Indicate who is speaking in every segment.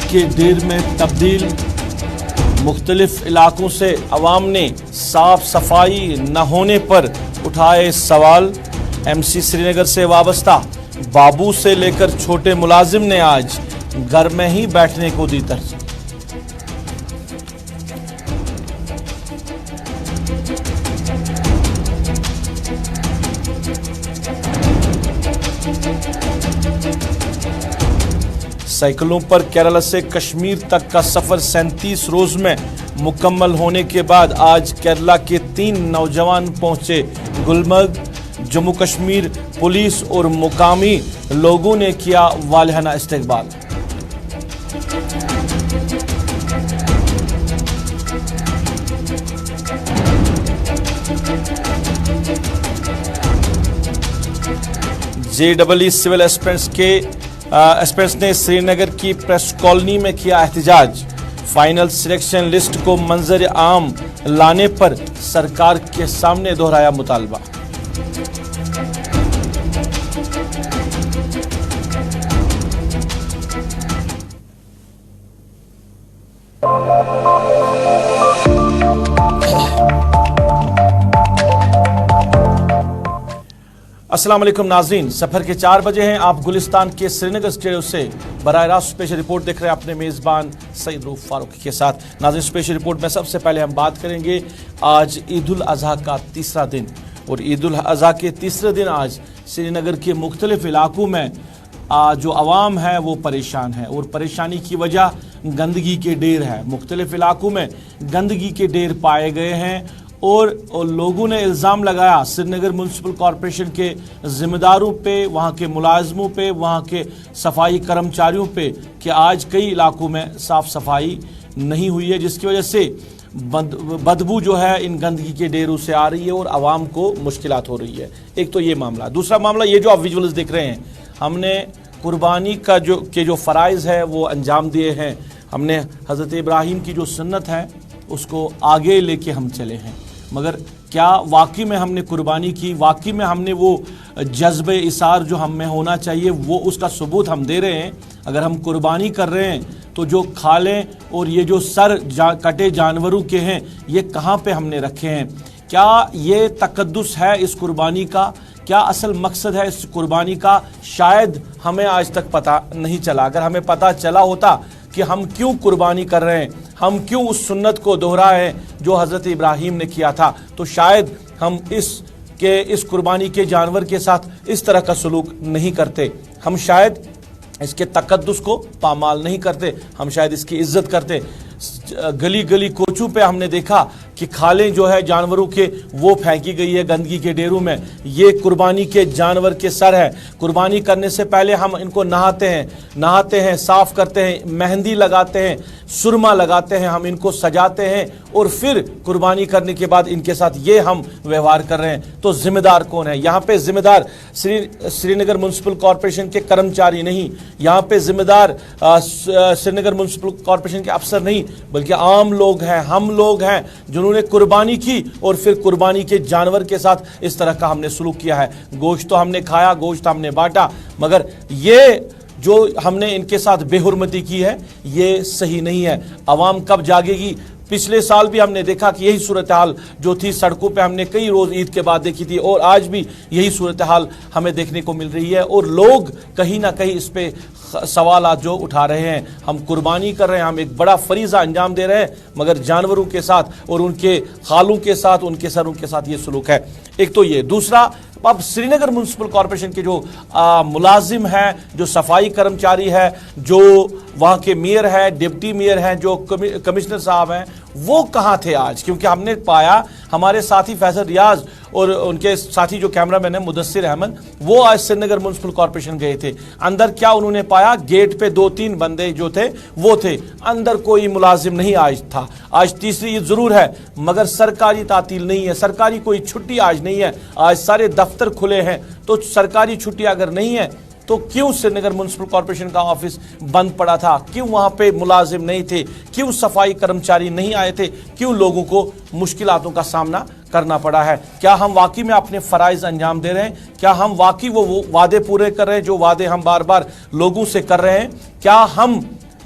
Speaker 1: के ढेर में तब्दील। मुख्तलिफ इलाकों से अवाम ने साफ सफाई न होने पर उठाए सवाल। MC श्रीनगर से वाबस्ता बाबू से लेकर छोटे मुलाजिम ने आज घर में ही बैठने को दी तरजीह। साइकिलों पर केरला से कश्मीर तक का सफर 37 रोज में मुकम्मल होने के बाद आज केरला के 3 नौजवान पहुंचे गुलमर्ग। जम्मू कश्मीर पुलिस और मुकामी लोगों ने किया वालिहाना इस्तकबाल। JEE सिविल एस्पिरेंट्स ने श्रीनगर की प्रेस कॉलोनी में किया एहतजाज। फाइनल सिलेक्शन लिस्ट को मंजर आम लाने पर सरकार के सामने दोहराया मुतालबा। अस्सलाम वालेकुम नाज़रीन, सफर के 4 बजे हैं। आप गुलिस्तान के श्रीनगर स्टूडियो से बराह रास्त स्पेशल रिपोर्ट देख रहे हैं अपने मेज़बान सईद रूफ फारूक के साथ। नाज़रीन, स्पेशल रिपोर्ट में सबसे पहले हम बात करेंगे आज ईद उल अज़हा का तीसरा दिन, और ईद उल अज़हा के तीसरे दिन आज श्रीनगर के मुख्तलिफ इलाकों में जो आवाम है वो परेशान है, और परेशानी की वजह गंदगी के ढेर है। मुख्तलिफ इलाकों में गंदगी के ढेर पाए गए हैं और लोगों ने इल्ज़ाम लगाया श्रीनगर म्यूनसिपल कॉरपोरेशन के ज़िम्मेदारों पे, वहाँ के मुलाजमों पे, वहाँ के सफाई कर्मचारियों पे कि आज कई इलाकों में साफ़ सफाई नहीं हुई है, जिसकी वजह से बदबू जो है इन गंदगी के ढेरों से आ रही है और आवाम को मुश्किलात हो रही है। एक तो ये मामला। दूसरा मामला ये जो आप विजुअल्स देख रहे हैं, हमने कुर्बानी का जो फ़राइज़ है वो अंजाम दिए हैं। हमने हज़रत इब्राहीम की जो सुन्नत है उसको आगे लेके हम चले हैं, मगर क्या वाकई में हमने कुर्बानी की? वाकई में हमने वो जज्बे इसार जो हम में होना चाहिए वो उसका सबूत हम दे रहे हैं? अगर हम कुर्बानी कर रहे हैं तो जो खालें और ये जो सर कटे जानवरों के हैं ये कहाँ पे हमने रखे हैं? क्या ये तकद्दुस है इस कुर्बानी का? क्या असल मकसद है इस कुर्बानी का? शायद हमें आज तक पता नहीं चला। अगर हमें पता चला होता कि हम क्यों कुर्बानी कर रहे हैं, हम क्यों उस सुन्नत को दोहराए जो हज़रत इब्राहीम ने किया था, तो शायद हम इस कुर्बानी के जानवर के साथ इस तरह का सलूक नहीं करते। हम शायद इसके तकद्दुस को पामाल नहीं करते, हम शायद इसकी इज्जत करते। गली गली कोचों पे हमने देखा कि खालें जो है जानवरों के वो फेंकी गई है गंदगी के ढेरों में। ये कुर्बानी के जानवर के सर है। कुर्बानी करने से पहले हम इनको नहाते हैं, साफ करते हैं, मेहंदी लगाते हैं, सुरमा लगाते हैं, हम इनको सजाते हैं और फिर कुर्बानी करने के बाद इनके साथ ये हम व्यवहार कर रहे हैं। तो जिम्मेदार कौन है यहाँ पे? जिम्मेदार श्रीनगर म्यूनसिपल कॉरपोरेशन के कर्मचारी नहीं, यहाँ पे जिम्मेदार श्रीनगर म्यूनसिपल कॉरपोरेशन के अफसर नहीं, बल्कि आम लोग हैं, हम लोग हैं जिन्होंने कुर्बानी की और फिर कुर्बानी के जानवर के साथ इस तरह का हमने सलूक किया है। गोश्त तो हमने खाया, गोश्त हमने बांटा, मगर ये जो हमने इनके साथ बेहुरमती की है ये सही नहीं है। आवाम कब जागेगी? पिछले साल भी हमने देखा कि यही सूरत हाल जो थी सड़कों पे हमने कई रोज़ ईद के बाद देखी थी, और आज भी यही सूरत हाल हमें देखने को मिल रही है। और लोग कहीं ना कहीं इस पे सवालात जो उठा रहे हैं, हम कुर्बानी कर रहे हैं, हम एक बड़ा फरीज़ा अंजाम दे रहे हैं, मगर जानवरों के साथ और उनके खालों के साथ, उनके सरों के साथ ये सलूक है। एक तो ये। दूसरा, अब श्रीनगर म्यूनसिपल कॉरपोरेशन के जो मुलाजिम है, जो सफाई कर्मचारी है, जो वहाँ के मेयर है, डिप्टी मेयर हैं, जो कमिश्नर साहब हैं, वो कहाँ थे आज? क्योंकि हमने पाया हमारे साथी फैसल रियाज और उनके साथी जो कैमरामैन है मुदस्सिर अहमद, वो आज श्रीनगर म्यूनसिपल कॉरपोरेशन गए थे। अंदर क्या उन्होंने पाया? गेट पे 2-3 बंदे जो थे वो थे, अंदर कोई मुलाजिम नहीं आज था। आज तीसरी ईद जरूर है मगर सरकारी तातील नहीं है, सरकारी कोई छुट्टी आज नहीं है। आज सारे दफ्तर खुले हैं, तो सरकारी छुट्टी अगर नहीं है तो क्यों श्रीनगर म्यूनसिपल कॉरपोरेशन का ऑफिस बंद पड़ा था? क्यों वहाँ पे मुलाजिम नहीं थे? क्यों सफाई कर्मचारी नहीं आए थे? क्यों लोगों को मुश्किलातों का सामना करना पड़ा है? क्या हम वाकई में अपने फ़राइज़ अंजाम दे रहे हैं? क्या हम वाकई वो वादे पूरे कर रहे हैं जो वादे हम बार बार लोगों से कर रहे हैं? क्या हम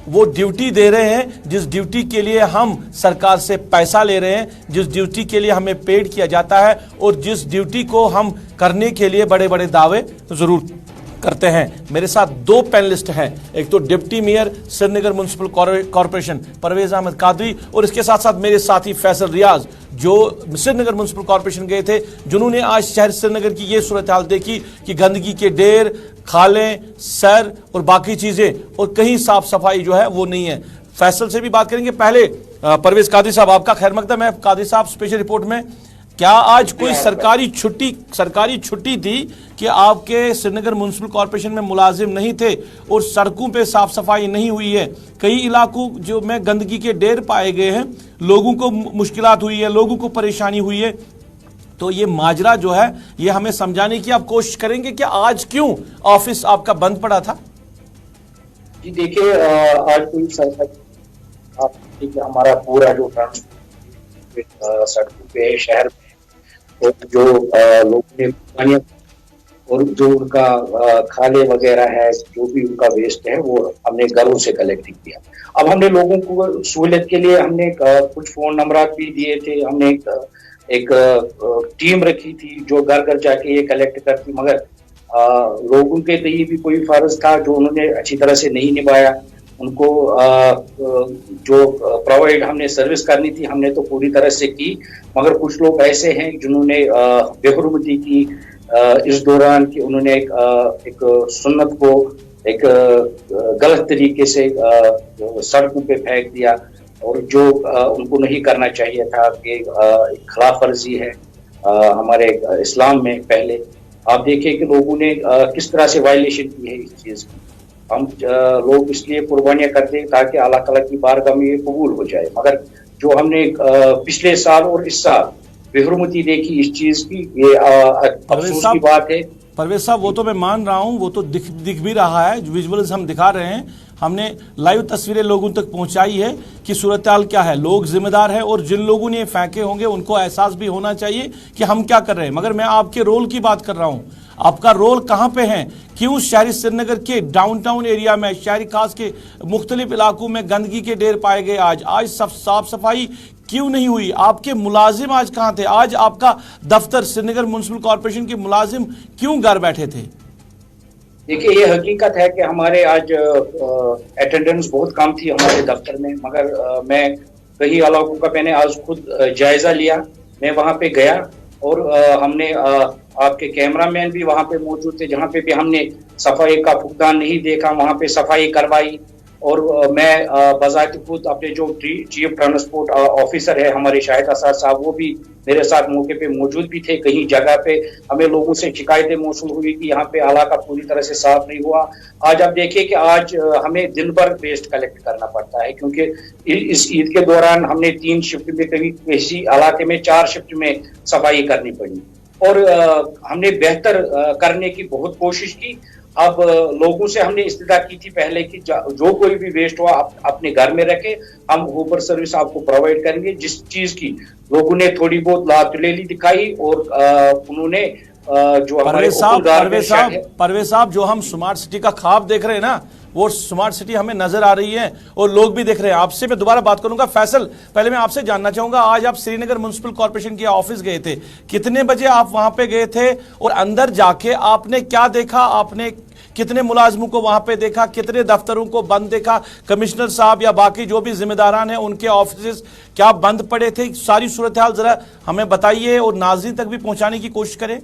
Speaker 1: وہ ڈیوٹی دے رہے ہیں جس ڈیوٹی کے لیے ہم سرکار سے پیسہ لے رہے ہیں, جس ڈیوٹی کے لیے ہمیں پیڈ کیا جاتا ہے, اور جس ڈیوٹی کو ہم کرنے کے لیے بڑے بڑے دعوے ضرور کرتے ہیں. میرے ساتھ دو پینلسٹ ہیں, ایک تو ڈپٹی میئر سری نگر میونسپل کارپوریشن پرویز احمد قادری, اور اس کے ساتھ ساتھ میرے ساتھی فیصل ریاض جو سری نگر میونسپل کارپوریشن گئے تھے, جنہوں نے آج شہر سری نگر کی یہ صورتحال دیکھی کہ گندگی کے ڈھیر, کھالیں, سیر اور باقی چیزیں, اور کہیں صاف صفائی جو ہے وہ نہیں ہے. فیصل سے بھی بات کریں گے. پہلے پرویز قادری صاحب آپ کا خیر مقدم ہے. قادری صاحب, اسپیشل رپورٹ میں کیا آج کوئی سرکاری چھٹی تھی کہ آپ کے سری نگر میونسپل کارپوریشن میں ملازم نہیں تھے اور سڑکوں پہ صاف صفائی نہیں ہوئی ہے؟ کئی علاقوں جو میں گندگی کے ڈھیر پائے گئے ہیں, لوگوں کو مشکلات ہوئی ہے, لوگوں کو پریشانی ہوئی ہے. تو یہ ماجرا جو ہے یہ ہمیں سمجھانے کی آپ کوشش کریں گے کہ آج کیوں آفس آپ کا بند پڑا تھا؟
Speaker 2: جی دیکھیے, آج کوئی ہمارا پورا جو سڑکوں پہ شہر میں جو لوگوں نے اور جو ان کا کھالے وغیرہ ہے, جو بھی ان کا ویسٹ ہے وہ ہم نے گھروں سے کلیکٹ کیا. اب ہم نے لوگوں کو سہولت کے لیے ہم نے کچھ فون نمبرات بھی دیے تھے, ہم نے ایک ٹیم رکھی تھی جو گھر گھر جا کے یہ کلیکٹ کرتی, مگر لوگوں کے لیے بھی کوئی فرض تھا جو انہوں نے اچھی طرح سے نہیں نبھایا. ان کو جو پرووائڈ ہم نے سروس کرنی تھی ہم نے تو پوری طرح سے کی, مگر کچھ لوگ ایسے ہیں جنہوں نے بے حرمتی کی اس دوران کہ انہوں نے ایک سنت کو ایک غلط طریقے سے سڑکوں پہ پھینک دیا, اور جو ان کو نہیں کرنا چاہیے تھا کہ خلاف ورزی ہے ہمارے اسلام میں. پہلے آپ دیکھیں کہ لوگوں نے کس طرح سے وائلیشن کی ہے اس چیز کی. ہم لوگ اس لیے قربانیاں کرتے ہیں تاکہ اللہ تعالیٰ کی بارگاہ میں یہ قبول ہو جائے, مگر جو ہم نے پچھلے سال اور اس سال بے حرمتی دیکھی اس چیز کی, یہ افسوس کی بات ہے.
Speaker 1: پرویز صاحب, وہ تو میں مان رہا ہوں, وہ تو دکھ بھی رہا ہے, ویژولز ہم دکھا رہے ہیں, ہم نے لائیو تصویریں لوگوں تک پہنچائی ہے کہ صورتحال کیا ہے. لوگ ذمہ دار ہیں اور جن لوگوں نے پھینکے ہوں گے ان کو احساس بھی ہونا چاہیے کہ ہم کیا کر رہے ہیں. مگر میں آپ کے رول کی بات کر رہا ہوں, آپ کا رول کہاں پہ ہے؟ کیوں شہری سری نگر کے ڈاؤن ٹاؤن ایریا میں, شہری خاص کے مختلف علاقوں میں گندگی کے ڈھیر پائے گئے؟ آج صاف صفائی کیوں نہیں ہوئی؟ آپ کے ملازم آج کہاں تھے؟ آج آپ کا دفتر سری نگر میونسپل کارپوریشن کے ملازم کیوں گھر بیٹھے تھے؟
Speaker 2: دیکھیے, یہ حقیقت ہے کہ ہمارے آج اٹینڈنس بہت کم تھی ہمارے دفتر میں, مگر میں کئی علاقوں کا میں نے آج خود جائزہ لیا. میں وہاں پہ گیا اور ہم نے آپ کے کیمرہ مین بھی وہاں پہ موجود تھے, جہاں پہ بھی ہم نے صفائی کا فقدان نہیں دیکھا وہاں پہ صفائی کروائی. اور میں بذات خود اپنے جو چیف ٹرانسپورٹ آفیسر ہے ہمارے شاہد اسد صاحب, وہ بھی میرے ساتھ موقع پہ موجود بھی تھے. کہیں جگہ پہ ہمیں لوگوں سے شکایتیں موصول ہوئی کہ یہاں پہ علاقہ پوری طرح سے صاف نہیں ہوا. آج آپ دیکھیں کہ آج ہمیں دن بھر ویسٹ کلیکٹ کرنا پڑتا ہے, کیونکہ اس عید کے دوران ہم نے 3 شفٹ میں, کسی علاقے میں 4 شفٹ میں صفائی کرنی پڑی, اور ہم نے بہتر کرنے کی بہت کوشش کی. اب لوگوں سے ہم نے استدعا کی تھی پہلے کہ جو کوئی بھی ویسٹ ہوا اپنے گھر میں رکھے, ہم اوپر سروس آپ کو پرووائڈ کریں گے. جس چیز کی لوگوں نے تھوڑی بہت لاتعلیلی دکھائی اور انہوں نے جو
Speaker 1: پرویز صاحب, جو ہم سمارٹ سٹی کا خواب دیکھ رہے ہیں نا, وہ سمارٹ سٹی ہمیں نظر آ رہی ہے اور لوگ بھی دیکھ رہے ہیں. آپ سے میں دوبارہ بات کروں گا. فیصل, پہلے میں آپ سے جاننا چاہوں گا, آج آپ سری نگر میونسپل کارپوریشن کے آفس گئے تھے, کتنے بجے آپ وہاں پہ گئے تھے اور اندر جا کے آپ نے کیا دیکھا؟ آپ نے کتنے ملازموں کو وہاں پہ دیکھا؟ کتنے دفتروں کو بند دیکھا؟ کمشنر صاحب یا باقی جو بھی ذمہ داران ہیں ان کے آفیسز کیا بند پڑے تھے؟ ساری صورتحال ذرا ہمیں بتائیے اور ناظرین تک بھی پہنچانے کی کوشش کریں.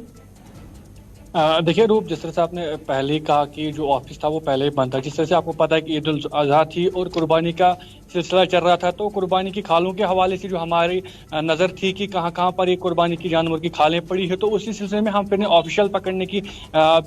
Speaker 3: دیکھیے روپ, جس طرح سے آپ نے پہلے ہی کہا کہ جو آفس تھا وہ پہلے ہی بند تھا. جس طرح سے آپ کو پتا ہے کہ عید الاضحیٰ تھی اور قربانی کا سلسلہ چل رہا تھا, تو قربانی کی کھالوں کے حوالے سے جو ہماری نظر تھی کہ کہاں کہاں پر یہ قربانی کی جانور کی کھالیں پڑی ہے, تو اسی سلسلے میں ہم پھر نے آفیشیل پکڑنے کی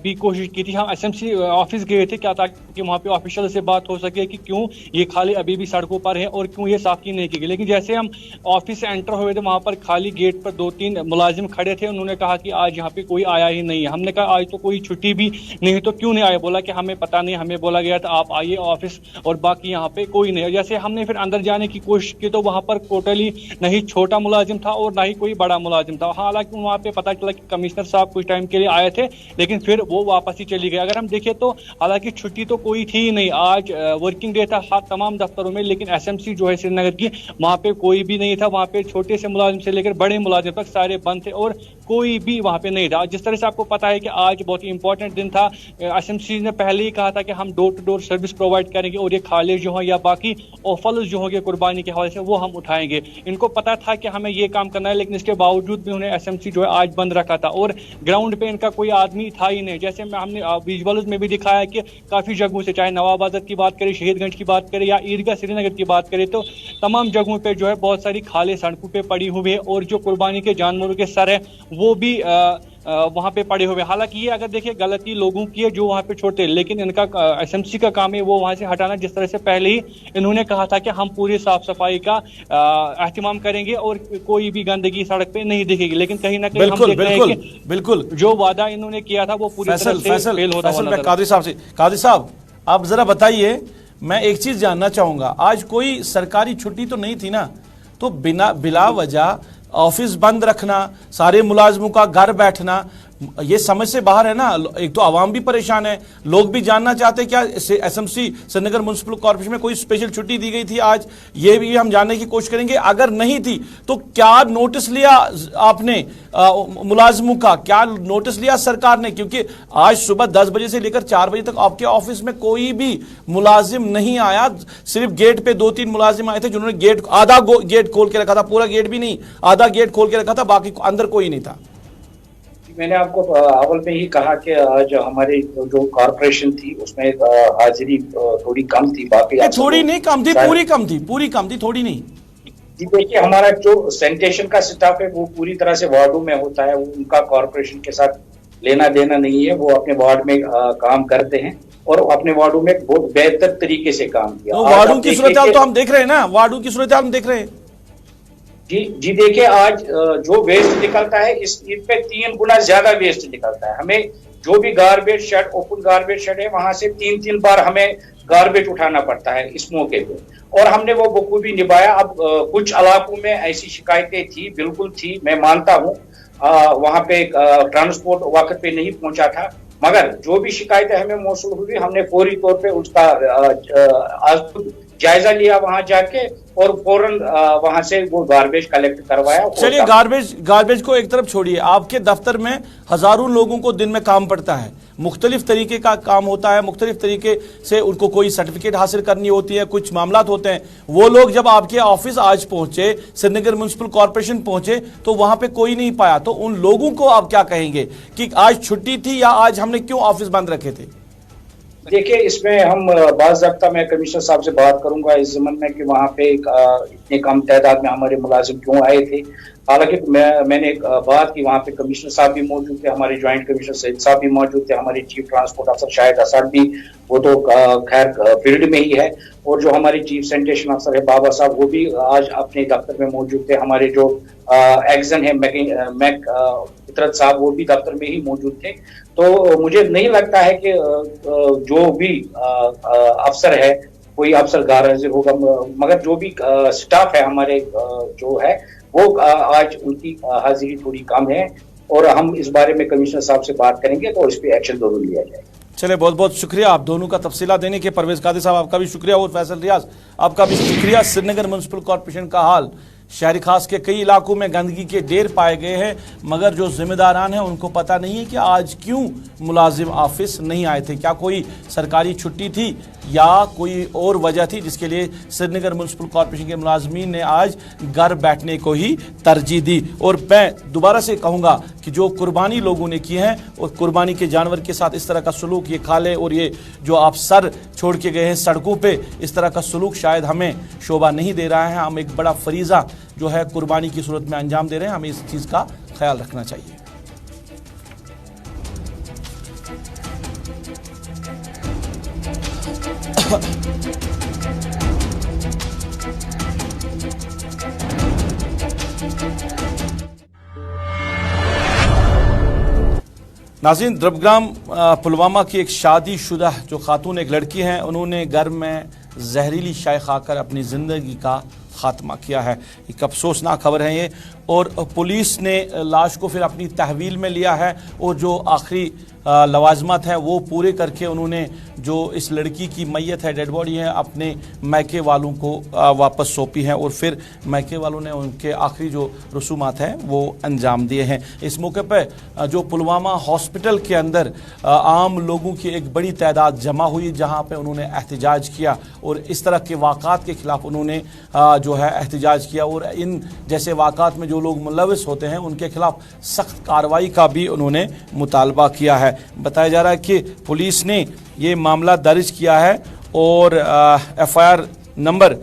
Speaker 3: بھی کوشش کی تھی. ہم SMC آفس گئے تھے کیا تاکہ وہاں پہ آفیشیل سے بات ہو سکے کہ کیوں یہ کھالیں ابھی بھی سڑکوں پر ہیں اور کیوں یہ صافی نہیں کی گئی. لیکن جیسے ہم آفس سے انٹر ہوئے تھے, وہاں پر خالی گیٹ پر 2-3 ملازم کھڑے تھے. انہوں نے کہا کہ آج یہاں پہ کوئی آیا ہی نہیں ہے. ہم نے मैंने कहा आज तो कोई छुट्टी भी नहीं, तो क्यों नहीं आए? बोला कि हमें पता नहीं, हमें बोला गया था आप आइए ऑफिस, और बाकी यहाँ पे कोई नहीं। जैसे हमने फिर अंदर जाने की कोशिश की तो वहाँ पर टोटली नहीं छोटा मुलाजिम था और ना ही कोई बड़ा मुलाजिम था। हालांकि वहाँ पे पता चला कि कमिश्नर साहब कुछ टाइम के लिए आए थे, लेकिन फिर वो वापस ही चली गए। अगर हम देखें तो हालांकि छुट्टी तो कोई थी ही नहीं, आज वर्किंग डे था तमाम दफ्तरों में, लेकिन एसएमसी जो है श्रीनगर की, वहाँ पे कोई भी नहीं था। वहाँ पे छोटे से मुलाजिम से लेकर बड़े मुलाजिम तक सारे बंद थे और कोई भी वहाँ पे नहीं था। जिस तरह से आपको पता है कि आज बहुत ही इंपॉर्टेंट दिन था, एसएमसी ने पहले ही कहा था कि हम door to door service provide करेंगे और ये खाले जो है या बाकी ऑफर्स जो होंगे कुर्बानी के हवाले से वो हम उठाएंगे। इनको पता था कि हमें ये काम करना है, लेकिन इसके बावजूद भी उन्हें एसएमसी जो है आज बंद रखा था और ग्राउंड पे इनका कोई आदमी था ही नहीं। जैसे हमने विजुअल्स में भी दिखाया कि काफी जगहों से, चाहे नवाब आजद की बात करें, शहीदगंज की बात करें या ईदगाह श्रीनगर की बात करें, तो तमाम जगहों पे जो है बहुत सारी खाले सड़कों पे पड़ी हुई है और जो कुर्बानी के जानवरों के सर है वो भी वहाँ पे पड़े हुए। हालांकि ये अगर देखिए गलती लोगों की है जो वहाँ पे छोड़ते, लेकिन इनका एसएमसी का काम है वो वहाँ से हटाना। जिस तरह से पहले ही इन्होंने कहा था कि हम पूरी साफ सफाई का एहतमाम करेंगे और कोई भी गंदगी सड़क पे नहीं दिखेगी, लेकिन कहीं ना कहीं हम देख रहे हैं कि
Speaker 1: बिल्कुल
Speaker 3: जो वादा इन्होंने किया था वो पूरी तरह से फेल होता हुआ नजर आ रहा है।
Speaker 1: कादरी साहब से, कादरी साहब आप जरा बताइए, मैं एक चीज जानना चाहूंगा, आज कोई सरकारी छुट्टी तो नहीं थी ना, तो बिला वजह ऑफिस बंद रखना, सारे मुलाजमों का घर बैठना, ये समझ से बाहर है ना। एक तो आवाम भी परेशान है, लोग भी जानना चाहते हैं क्या एसएमसी श्रीनगर म्युनिसिपल कॉर्पोरेशन में कोई स्पेशल छुट्टी दी गई थी आज, ये भी हम जानने की कोशिश करेंगे। अगर नहीं थी तो क्या नोटिस लिया आपने मुलाजमों का, क्या नोटिस लिया सरकार ने? क्योंकि आज सुबह 10 बजे से लेकर 4 बजे तक आपके ऑफिस में कोई भी मुलाजिम नहीं आया, सिर्फ गेट पे 2-3 मुलाजिम आए थे जिन्होंने आधा गेट खोल के रखा था, पूरा गेट भी नहीं, आधा गेट खोल के रखा था, बाकी अंदर कोई नहीं था।
Speaker 2: मैंने आपको अव्वल में ही कहा कि आज हमारी जो कॉर्पोरेशन थी उसमें हाजिरी थोड़ी कम थी, बाकी
Speaker 1: थोड़ी नहीं कम थी, पूरी कम थी, थोड़ी नहीं।
Speaker 2: जी देखिए, हमारा जो सैनिटेशन का स्टाफ है वो पूरी तरह से वार्डों में होता है, वो उनका कॉर्पोरेशन के साथ लेना देना नहीं है, वो अपने वार्ड में काम करते हैं और अपने वार्डों में बहुत बेहतर तरीके से काम किया।
Speaker 1: तो वार्डों की सूरत तो हम देख रहे हैं ना, वार्डों की सूरत हम देख रहे हैं।
Speaker 2: जी देखिए, आज जो वेस्ट निकलता है इस ईद पे 3 गुना ज्यादा वेस्ट निकलता है। हमें जो भी garbage shed, open garbage shed है, वहां से 3-3 बार हमें गार्बेज उठाना पड़ता है इस मौके पे, और हमने वो बखूबी निभाया। अब कुछ इलाकों में ऐसी शिकायतें थी, बिल्कुल थी, मैं मानता हूँ वहां पे ट्रांसपोर्ट वक्त पे नहीं पहुंचा था, मगर जो भी शिकायतें हमें मौसूल हुई हमने फौरी तौर पे उसका जायजा लिया वहां जाके और फौरन वहां से वो गार्बेज कलेक्ट करवाया।
Speaker 1: चलिए गार्बेज को एक तरफ छोड़िए, आपके दफ्तर में हजारों लोगों को दिन में काम पड़ता है, मुख्तलिफ तरीके का काम होता है, मुख्तलिफ तरीके से उनको कोई सर्टिफिकेट हासिल करनी होती है, कुछ मामलात होते हैं। वो लोग जब आपके ऑफिस आज पहुंचे, श्रीनगर म्युनिसिपल कॉर्पोरेशन पहुंचे, तो वहां पे कोई नहीं पाया, तो उन लोगों को आप क्या कहेंगे कि आज छुट्टी थी या आज हमने क्यों ऑफिस बंद रखे थे?
Speaker 2: देखिए, इसमें हम बाज़ाब्ता मैं कमिश्नर साहब से बात करूंगा इस ज़मन में कि वहाँ पे इतने कम तादाद में हमारे मुलाजिम क्यों आए थे। हालांकि मैंने बात की, वहाँ पे कमिश्नर साहब भी मौजूद थे, हमारे ज्वाइंट कमिश्नर सईद साहब भी मौजूद थे, हमारे चीफ ट्रांसपोर्ट अफसर शाहिद असद भी, वो तो खैर फील्ड में ही है, और जो हमारे चीफ सैनिटेशन अफसर है बाबा साहब, वो भी आज अपने दफ्तर में मौजूद थे। हमारे जो एग्जन है मैक फितरत साहब, वो भी दफ्तर में ही मौजूद थे। तो मुझे नहीं लगता है कि जो भी अफसर है, कोई अफसर गैर हाजिर होगा, मगर जो भी स्टाफ है हमारे जो है वो आज उनकी हाजिरी थोड़ी कम है, और हम इस बारे में कमिश्नर साहब से बात करेंगे तो इस पे एक्शन जरूर लिया जाए।
Speaker 1: चलिए, बहुत बहुत शुक्रिया आप दोनों का तफसीला देने के। परवेज कादिर साहब आपका भी शुक्रिया, और फैसल रियाज आपका भी शुक्रिया। श्रीनगर म्युनिसिपल कॉर्पोरेशन का हाल, शहरी खास के कई इलाकों में गंदगी के ढेर पाए गए हैं, मगर जो जिम्मेदारान हैं उनको पता नहीं है कि आज क्यों मुलाजिम ऑफिस नहीं आए थे। क्या कोई सरकारी छुट्टी थी या कोई और वजह थी जिसके लिए श्रीनगर म्युनिसिपल कॉर्पोरेशन के मुलाजमीन ने आज घर बैठने को ही तरजीह दी। और मैं दोबारा से कहूँगा कि जो कुर्बानी लोगों ने की है और कुर्बानी के जानवर के साथ इस तरह का सलूक, ये खाले और ये जो आप सर छोड़ के गए हैं सड़कों पे, इस तरह का सलूक शायद हमें शोभा नहीं दे रहा है। हम एक बड़ा फरीज़ा जो है कुर्बानी की सूरत में अंजाम दे रहे हैं, हमें इस चीज़ का ख्याल रखना चाहिए। नाज़रीन, द्रबग्राम पुलवामा की एक शादीशुदा जो खातून एक लड़की हैं, उन्होंने घर में जहरीली शाय खाकर अपनी ज़िंदगी का खात्मा किया है। एक अफसोसनाक खबर है ये, और पुलिस ने लाश को फिर अपनी तहवील में लिया है और जो आखिरी लवाजमत है वो पूरे करके उन्होंने जो इस लड़की की मैयत है, डेड बॉडी है, अपने मैके वालों को वापस सौंपी है और फिर मैके वालों ने उनके आखिरी जो रसूमात हैं वो अंजाम दिए हैं। इस मौके पर जो पुलवामा हॉस्पिटल के अंदर आम लोगों की एक बड़ी तादाद जमा हुई, जहां पे उन्होंने एहतजाज किया और इस तरह के वाक़ात के ख़िलाफ़ उन्होंने जो है एहतजाज किया और इन जैसे वाक़ात में जो लोग मुलविस होते हैं उनके खिलाफ़ सख्त कार्रवाई का भी उन्होंने मुतालबा किया है। बताया जा रहा है कि पुलिस ने ये मामला दर्ज किया है और FIR नंबर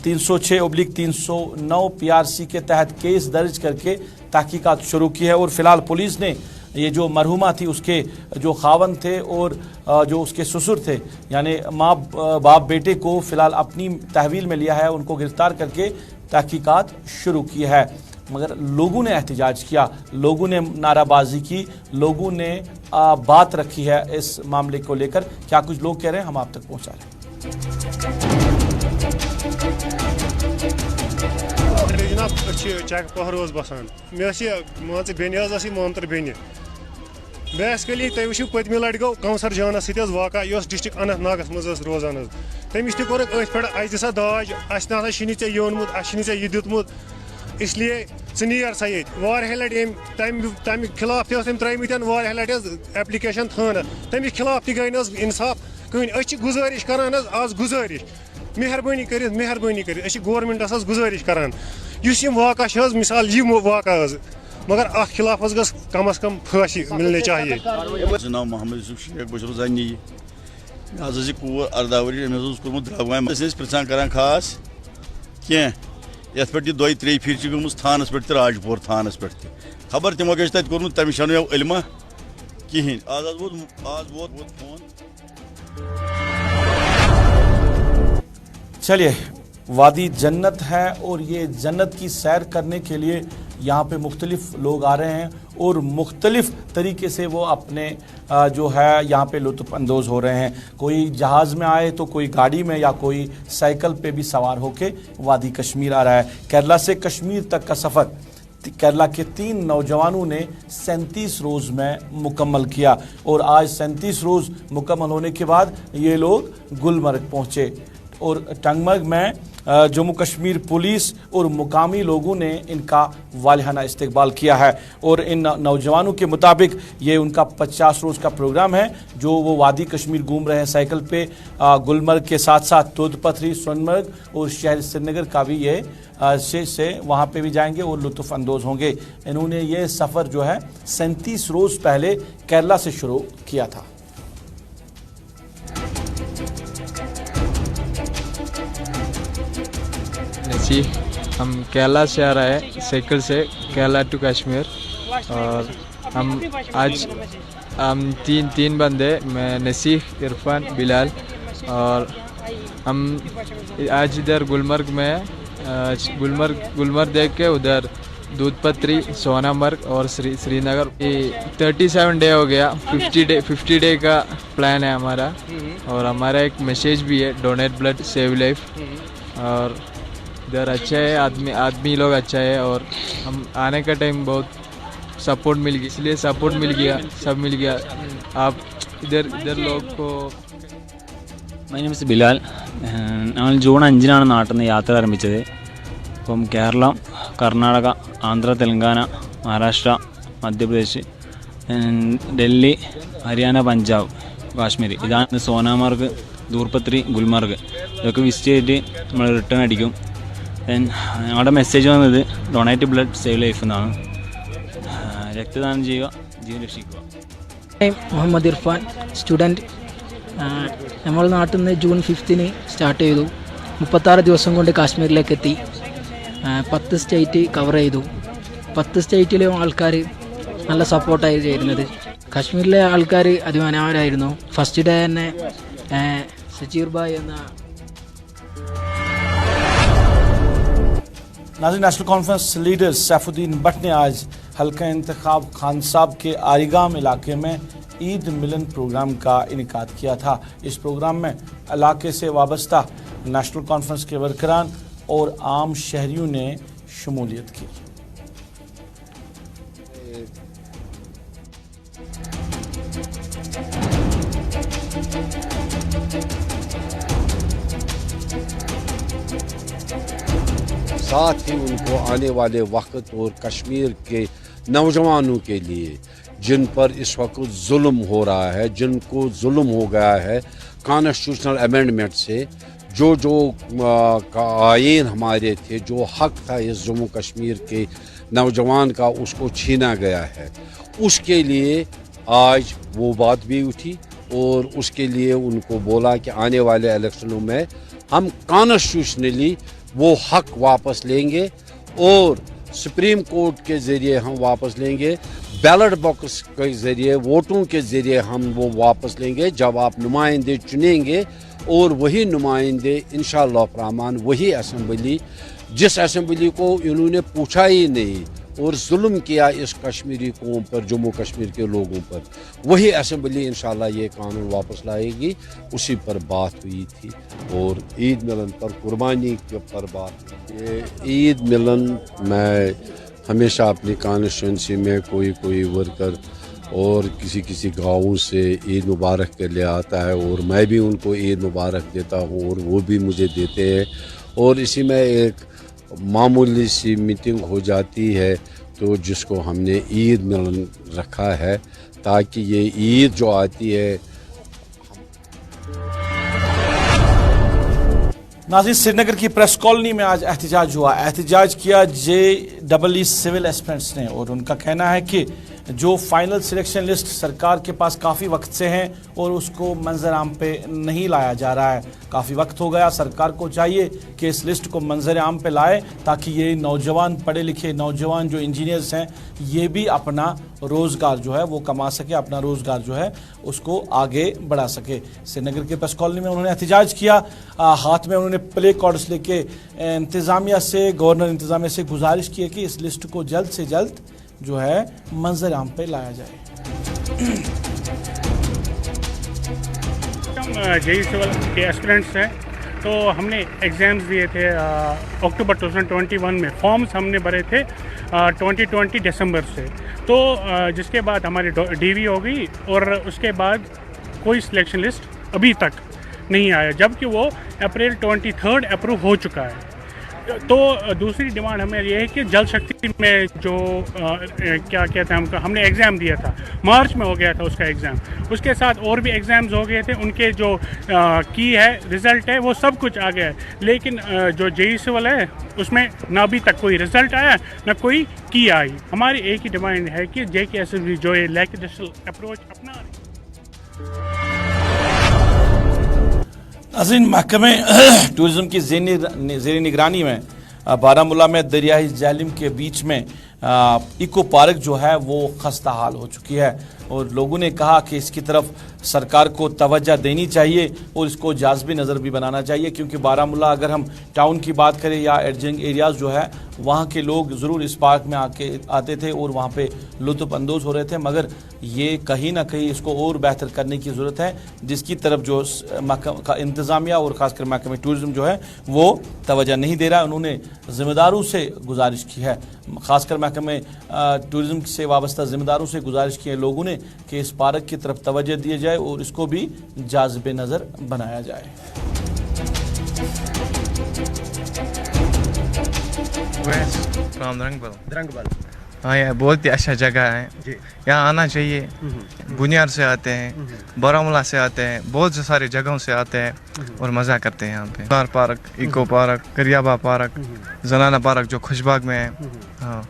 Speaker 1: 306/309 PRC के तहत केस दर्ज करके तहकीकात शुरू की है और फिलहाल पुलिस ने ये जो मरहुमा थी उसके जो खावन थे और जो उसके ससुर थे, यानी माँ बाप बेटे को फिलहाल अपनी तहवील में लिया है, उनको गिरफ्तार करके तहकीकात शुरू की है। मगर लोगों ने एहतजाज किया, लोगों ने नाराबाजी की, लोगों ने बात रखी है इस मामले को लेकर। क्या कुछ लोग कह रहे हैं हम आप तक पहुंचा रहे हैं।
Speaker 4: जनाब चेक पहर बसान मे बेन मोमतर बेन बेसिकली तुम वो पतम लट गो कौंसर जानस सत वाक़ा डिस्ट्रिक्ट अनंत नागस मज रोजान तमिस तह कोर अथ पे दाज अस ना चे योनमुत अ यह दितमुत इसलिए नीर सा ये लट तम खिलाफ तम त्रिमित लट एप्लिकेशन थाना तमिस खिलाफ गई इंसाफ कहीं गुजारिश करान आज गुजारिश मेहरबानी कर गवर्नमेंटस गुजारिश करान वाक़ा मिसाल यह वाक़ा मगर अख खिलाफ गस कम अज कम फांसी मिलनी चाहिए।
Speaker 5: नाम मोहम्मद यूसुफ शेख बस जानी मे कूर 18 वरी कोर्मुत द्रबगाम पृछान करान खास कह ये पे 2-3 फिर गई थानस पे राजपुर थानस पे खबर तमो गई तक कोर्मुत तमिश इल्मा कहें आज वोत फोन।
Speaker 1: चलिए, वादी जन्नत है और ये जन्नत की सैर करने के लिए यहाँ पे मुख्तलिफ लोग आ रहे हैं और मुख्तलिफ तरीके से वो अपने जो है यहाँ पे लुत्फ़ अंदोज़ हो रहे हैं। कोई जहाज़ में आए तो कोई गाड़ी में या कोई साइकिल पे भी सवार होके वादी कश्मीर आ रहा है। केरला से कश्मीर तक का सफ़र केरला के 3 नौजवानों ने 37 रोज़ में मुकम्मल किया और आज 37 रोज़ मुकम्मल होने के बाद ये लोग गुलमर्ग पहुँचे और टंगमर्ग में जम्मू कश्मीर पुलिस और मुकामी लोगों ने इनका वालिहाना इस्तकबाल किया है और इन नौजवानों के मुताबिक ये उनका 50 रोज़ का प्रोग्राम है जो वो वादी कश्मीर घूम रहे हैं साइकिल पे। गुलमर्ग के साथ साथ तुदपथरी, सोनमर्ग और शहर श्रीनगर का भी ये से वहाँ पे भी जाएंगे और लुत्फ़ अंदोज़ होंगे। इन्होंने ये सफ़र जो है 37 रोज़ पहले केरला से शुरू किया था।
Speaker 6: जी, हम केरला से आ रहे हैं साइकिल से केरला टू कश्मीर और हम आज तीन बंदे, मैं नसीह, इरफान, बिलाल और हम आज इधर गुलमर्ग में गुलमर्ग देख के उधर दूधपत्री, सोनामर्ग और श्रीनगर 37 डे हो गया। 50 डे का प्लान है हमारा और हमारा एक मैसेज भी है, डोनेट ब्लड सेव लाइफ। और इधर अच्छा है, आदमी लोग अच्छा है और हम आने का टाइम बहुत सपोर्ट मिल गया, इसलिए सपोर्ट मिल गया, सब मिल गया। आप इधर लोग को
Speaker 7: മൈ നെയിം ഇസ് ബിലാൽ. ഞങ്ങൾ ജൂൺ 5-നാണ് നാട്ടിൽ നിന്ന് യാത്ര ആരംഭിച്ചത്. അപ്പം കേരളം, കർണാടക, ആന്ധ്ര, തെലങ്കാന, മഹാരാഷ്ട്ര, മധ്യപ്രദേശ്, ഡൽഹി, ഹരിയാന, പഞ്ചാബ്, കാശ്മീർ, ഇതാണ് സോനാമാർഗ്, ദൂർപത്രി, ഗുൽമാർഗ്. ഇതൊക്കെ വിസിറ്റ് ചെയ്തിട്ട് നമ്മൾ റിട്ടേൺ അടിക്കും. ഞങ്ങളുടെ മെസ്സേജ് വന്നത് ഡൊണേറ്റ് ബ്ലഡ് സേവ് ലൈഫ് എന്നാണ്. രക്തദാനം ചെയ്യുക, ജീവൻ രക്ഷിക്കുക.
Speaker 8: മുഹമ്മദ് ഇർഫാൻ, സ്റ്റുഡൻറ്റ്. നമ്മൾ നാട്ടിൽ നിന്ന് ജൂൺ 5 സ്റ്റാർട്ട് ചെയ്തു. 36 ദിവസം കൊണ്ട് കാശ്മീരിലേക്ക് എത്തി. 10 സ്റ്റേറ്റ് കവർ ചെയ്തു. 10 സ്റ്റേറ്റിലും ആൾക്കാർ നല്ല സപ്പോർട്ടായി ചെയ്യുന്നത്. കാശ്മീരിലെ ആൾക്കാർ അതിമനോഹരമായിരുന്നു. ഫസ്റ്റ് ഡേ തന്നെ സച്ചീർ ഭായ് എന്ന
Speaker 1: नाज़रीन, national conference leader Saifuddin Bhatt ने आज हल्का इंतखाब खानसाब के आरिगाम इलाके में ईद मिलन प्रोग्राम का इनेकाद किया था। इस प्रोग्राम में इलाके से वाबस्ता नेशनल कॉन्फ्रेंस के वर्करान और आम शहरियों ने शमूलियत की।
Speaker 9: साथ ही उनको आने वाले वक्त और कश्मीर के नौजवानों के लिए जिन पर इस वक्त जुल्म हो रहा है, जिनको जुल्म हो गया है कॉन्स्टिट्यूशनल अमेंडमेंट से, जो आयीन हमारे थे, जो हक था इस जम्मू कश्मीर के नौजवान का, उसको छीना गया है। उसके लिए आज वो बात भी उठी और उसके लिए उनको बोला कि आने वाले इलेक्शनों में हम कॉन्स्टिट्यूशनली वो हक वापस लेंगे और सुप्रीम कोर्ट के ज़रिए हम वापस लेंगे, बैलेट बॉक्स के ज़रिए, वोटों के ज़रिए हम वो वापस लेंगे जब आप नुमाइंदे चुनेंगे। और वही नुमाइंदे इंशाअल्लाह रहमान, वही असम्बली जिस असम्बली को इन्होंने पूछा ही नहीं और जुल्म किया इस कश्मीरी कौम पर, जम्मू कश्मीर के लोगों पर, वही असम्बली इंशाअल्लाह ये कानून वापस लाएगी। उसी पर बात हुई थी और ईद मिलन पर, कुर्बानी के पर बात। ये ईद मिलन मैं हमेशा अपनी कॉन्स्टिट्यूंसी में कोई वर्कर और किसी गाँव से ईद मुबारक के लिए आता है और मैं भी उनको ईद मुबारक देता हूँ और वो भी मुझे देते हैं और इसी में एक मामूली सी मीटिंग हो जाती है तो जिसको हमने ईद मिलन रखा है ताकि ये ईद जो आती है।
Speaker 1: नाज़रीन, श्रीनगर की प्रेस कॉलोनी में आज एहतजाज हुआ। एहतजाज किया JEE सिविल एस्पिरेंट्स ने और उनका कहना है कि जो फाइनल सिलेक्शन लिस्ट सरकार के पास काफ़ी वक्त से है और उसको मंजर आम पे नहीं लाया जा रहा है। काफ़ी वक्त हो गया, सरकार को चाहिए कि इस लिस्ट को मंजर आम पे लाए ताकि ये नौजवान, पढ़े लिखे नौजवान जो इंजीनियर्स हैं, ये भी अपना रोज़गार जो है वो कमा सके, अपना रोज़गार जो है उसको आगे बढ़ा सके। श्रीनगर के प्रेस कॉलोनी में उन्होंने एहतजाज किया। हाथ में उन्होंने प्ले कार्ड्स लेके इंतज़ामिया से, गवर्नर इंतज़ामिया से गुजारिश की है कि इस लिस्ट को जल्द से जल्द जो है मंजर आम पे लाया जाए।
Speaker 10: हम JEE सिविल के एस्पिरेंट्स हैं, तो हमने एग्ज़ाम्स दिए थे अक्टूबर 2021 में, फॉर्म्स हमने भरे थे 2020 दिसंबर से, तो जिसके बाद हमारी DV हो गई और उसके बाद कोई सिलेक्शन लिस्ट अभी तक नहीं आया, जबकि वो अप्रैल 23 अप्रूव हो चुका है। तो दूसरी डिमांड हमें ये है कि जल शक्ति में जो क्या कहते हैं, हमने एग्ज़ाम दिया था, मार्च में हो गया था उसका एग्ज़ाम, उसके साथ और भी एग्ज़ाम्स हो गए थे, उनके जो की है रिज़ल्ट है वो सब कुछ आ गया है, लेकिन जो JEE सिविल है उसमें ना अभी तक कोई रिज़ल्ट आया ना कोई की आई। हमारी एक ही डिमांड है कि JKSSB जो ये लैकडिस्टल अप्रोच अपना रही।
Speaker 1: नाज़रीन, महकमे टूरिज़म की ज़ेरी निगरानी में बारामूला में दरियाई जालिम के बीच में इको पार्क जो है वो खस्ता हाल हो चुकी है और लोगों ने कहा कि इसकी तरफ सरकार को तवज्जो देनी चाहिए और इसको जाज़बी नज़र भी बनाना चाहिए, क्योंकि बारामूला अगर हम टाउन की बात करें या एडजंग एरियाज़ जो है वहाँ के लोग ज़रूर इस पार्क में आते थे और वहाँ पे लुत्फ़ अंदोज़ हो रहे थे, मगर ये कहीं ना कहीं इसको और बेहतर करने की ज़रूरत है, जिसकी तरफ जो इंतज़ामिया और ख़ासकर महकमे टूरिज़म जो है वो तवज्जो नहीं दे रहा है। उन्होंने ज़िम्मेदारों से गुजारिश की है, ख़ासकर महकमे टूरिज़म से वाबस्ता ज़िम्मेदारों से गुजारिश की है लोगों ने कि इस पार्क की तरफ तवज्जो दिए जाए और इसको भी जाज़िबे नज़र बनाया जाए।
Speaker 11: द्रंगबल हाँ, यह बहुत ही अच्छा जगह है, यहाँ आना चाहिए। बुनियाद से आते हैं, बारामूला से आते हैं, बहुत से सारी जगहों से आते हैं और मज़ा करते हैं यहाँ पे। पार्क, इको पार्क, करियाबा पार्क, जनाना पार्क जो खुशबाग में है। हाँ,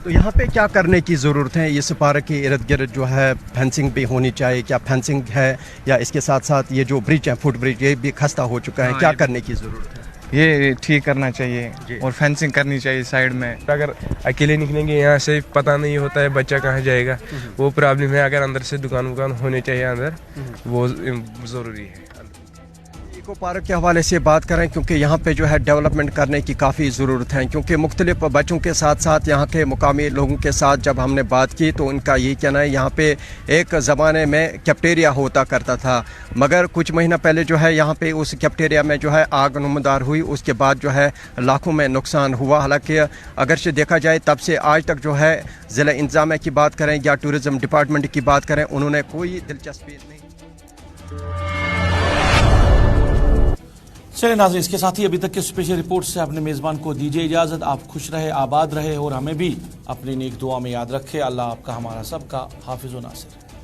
Speaker 12: तो यहाँ पे क्या करने की ज़रूरत है? इस पार्क के इर्द गिर्द जो है फेंसिंग भी होनी चाहिए, क्या फेंसिंग है? या इसके साथ साथ ये जो ब्रिज है, फुट ब्रिज, ये भी खस्ता हो चुका है, क्या करने की ज़रूरत है?
Speaker 11: ये ठीक करना चाहिए और फेंसिंग करनी चाहिए साइड में।
Speaker 13: अगर अकेले निकलेंगे यहाँ से पता नहीं होता है बच्चा कहाँ जाएगा, वो प्रॉब्लम है। अगर अंदर से दुकान होने चाहिए अंदर, वो ज़रूरी है।
Speaker 12: इको पार्क के हवाले से बात करें, क्योंकि यहाँ पे जो है डेवलपमेंट करने की काफ़ी ज़रूरत है, क्योंकि मुख्तलिफ बच्चों के साथ साथ यहाँ के मुकामी लोगों के साथ जब हमने बात की तो उनका यही कहना है यहाँ पे एक ज़माने में कैफेटेरिया होता करता था, मगर कुछ महीना पहले जो है यहाँ पे उस कैफेटेरिया में जो है आग नमदार हुई, उसके बाद जो है लाखों में नुकसान हुआ। हालांकि अगर से देखा जाए तब से आज तक जो है ज़िला इंतज़ामिया की बात करें या टूरिज़म डिपार्टमेंट की बात करें, उन्होंने कोई दिलचस्पी नहीं।
Speaker 1: चलिए नाज़रीन, इसके साथ ही अभी तक के स्पेशल रिपोर्ट से अपने मेज़बान को दीजिए इजाज़त। आप खुश रहे, आबाद रहे और हमें भी अपनी नेक दुआ में याद रखें। अल्लाह आपका हमारा सबका हाफिज़ व नासिर।